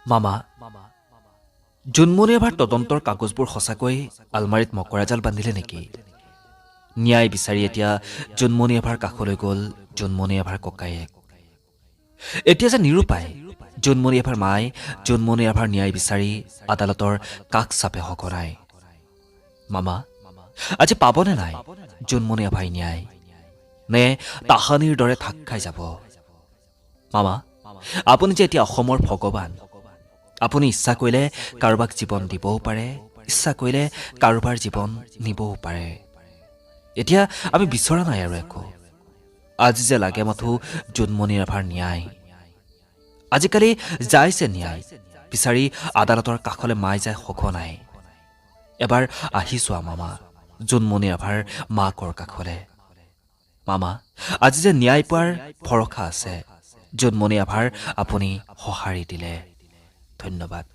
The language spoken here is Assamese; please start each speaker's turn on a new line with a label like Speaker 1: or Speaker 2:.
Speaker 1: মামা জোনমণি এভাৰ তদন্তৰ কাগজবোৰ সঁচাকৈ আলমাৰীত মকৰাজাল বান্ধিলে নেকি? ন্যায় বিচাৰি এতিয়া জোনমণি এভাৰ কাষলৈ গ'ল জোনমণি এভাৰ ককায়েক। এতিয়া যে নিৰুপায় জোনমণি এভাৰ মাই জোনমণি এভাৰ ন্যায় বিচাৰি আদালতৰ কাষ চাপে সঘনাই। মামা আজি পাবনে নাই জোনমণি এভাই ন্যায়, নে তাহানিৰ দৰে ঠাক খাই যাব? মামা আপুনি যে এতিয়া অসমৰ ভগৱান, আপুনি ইচ্ছা কৰিলে কাৰোবাক জীৱন দিবও পাৰে, ইচ্ছা কৰিলে কাৰোবাৰ জীৱন নিবও পাৰে। এতিয়া আমি বিচৰা নাই আৰু একো, আজি যে লাগে মাথো জোনমণি এভাৰ ন্যায়। আজিকালি যাইছে ন্যায় বিচাৰি আদালতৰ কাষলৈ মাই যায় সঘনাই। এবাৰ আহি চোৱা মামা জোনমণি এভাৰ মাকৰ কাষলে। মামা আজি যে ন্যায় পোৱাৰ ভৰসা আছে, জোনমণি এভাৰ আপুনি সঁহাৰি দিলে। ধন্যবাদ।